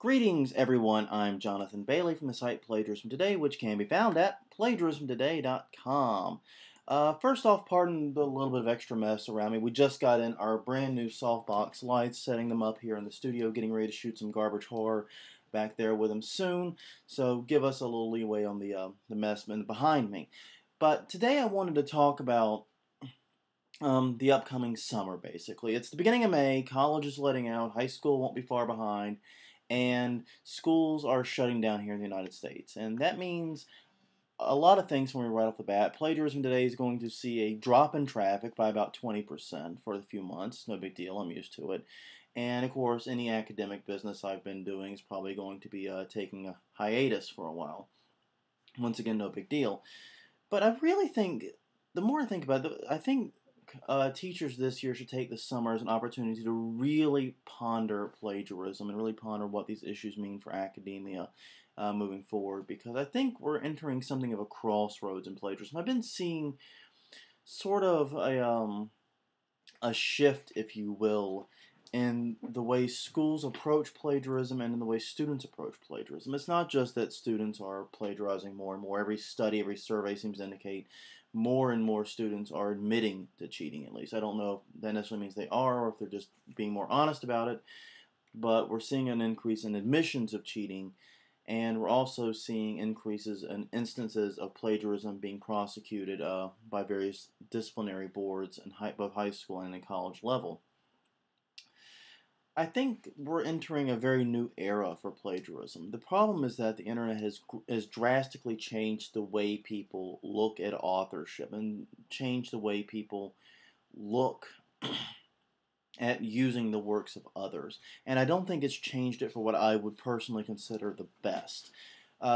Greetings, everyone. I'm Jonathan Bailey from the site Plagiarism Today, which can be found at plagiarismtoday.com. First off, pardon the little bit of extra mess around me. We just got in our brand new softbox lights, setting them up here in the studio, getting ready to shoot some garbage horror back there with them soon. So give us a little leeway on the mess behind me. But today I wanted to talk about the upcoming summer, basically. It's the beginning of May, college is letting out, high school won't be far behind, and schools are shutting down here in the United States. And that means a lot of things for me right off the bat. Plagiarism Today is going to see a drop in traffic by about 20% for a few months. No big deal, I'm used to it. And of course, any academic business I've been doing is probably going to be taking a hiatus for a while. Once again, no big deal. But I really think, the more I think about it, I think teachers this year should take the summer as an opportunity to really ponder plagiarism and really ponder what these issues mean for academia moving forward, because I think we're entering something of a crossroads in plagiarism. I've been seeing sort of a shift, if you will, in the way schools approach plagiarism and in the way students approach plagiarism. It's not just that students are plagiarizing more and more. Every study, every survey seems to indicate more and more students are admitting to cheating, at least. I don't know if that necessarily means they are or if they're just being more honest about it, but we're seeing an increase in admissions of cheating, and we're also seeing increases in instances of plagiarism being prosecuted by various disciplinary boards in both high school and in college level. I think we're entering a very new era for plagiarism. The problem is that the internet has drastically changed the way people look at authorship and changed the way people look at using the works of others. And I don't think it's changed it for what I would personally consider the best.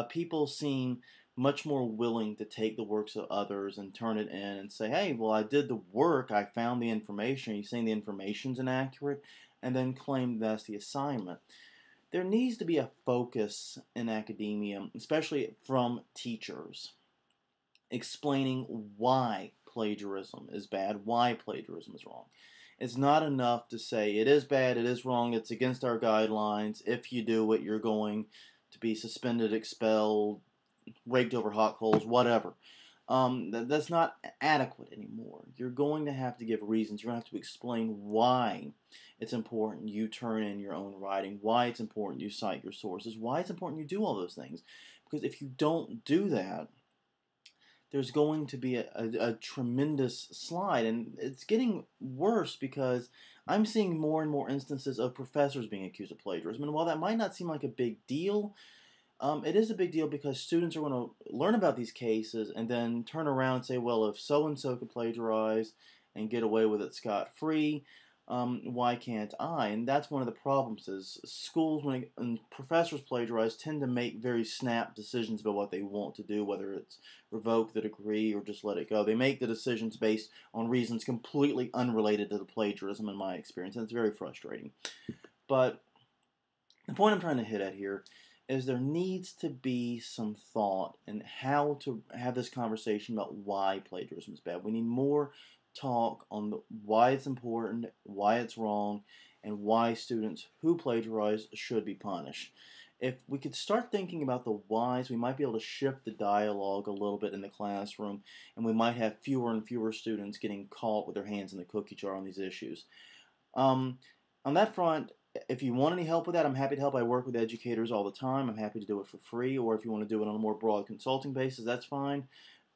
People seem much more willing to take the works of others and turn it in and say, hey, well, I did the work, I found the information, are you saying the information's inaccurate? And then claim that's the assignment. There needs to be a focus in academia, especially from teachers, explaining why plagiarism is bad, why plagiarism is wrong. It's not enough to say it is bad, it is wrong, it's against our guidelines. If you do it, you're going to be suspended, expelled, raked over hot coals, whatever. That's not adequate anymore. You're going to have to give reasons. You're going to have to explain why it's important you turn in your own writing, why it's important you cite your sources, why it's important you do all those things. Because if you don't do that, there's going to be a tremendous slide, and it's getting worse because I'm seeing more and more instances of professors being accused of plagiarism. And while that might not seem like a big deal, it is a big deal because students are going to learn about these cases and then turn around and say, well, if so-and-so could plagiarize and get away with it scot-free, why can't I? And that's one of the problems is schools, when professors plagiarize, tend to make very snap decisions about what they want to do, whether it's revoke the degree or just let it go. They make the decisions based on reasons completely unrelated to the plagiarism, in my experience, and it's very frustrating. But the point I'm trying to hit at here is there needs to be some thought in how to have this conversation about why plagiarism is bad. We need more talk on why it's important, why it's wrong, and why students who plagiarize should be punished. If we could start thinking about the whys, we might be able to shift the dialogue a little bit in the classroom, and we might have fewer and fewer students getting caught with their hands in the cookie jar on these issues. On that front, if you want any help with that, I'm happy to help. I work with educators all the time. I'm happy to do it for free, or if you want to do it on a more broad consulting basis, that's fine.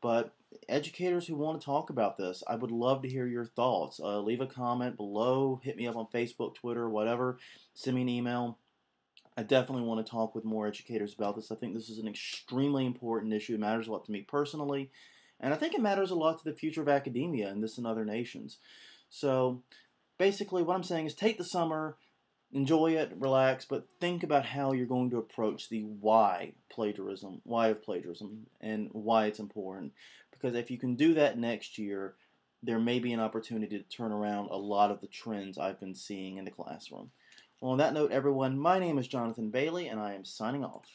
But educators who want to talk about this, I would love to hear your thoughts. Leave a comment below, hit me up on Facebook, Twitter, whatever, send me an email. I definitely want to talk with more educators about this. I think this is an extremely important issue. It matters a lot to me personally, and I think it matters a lot to the future of academia in this and other nations. So basically what I'm saying is take the summer, enjoy it, relax, but think about how you're going to approach the why of plagiarism, and why it's important. Because if you can do that next year, there may be an opportunity to turn around a lot of the trends I've been seeing in the classroom. Well, on that note, everyone, my name is Jonathan Bailey, and I am signing off.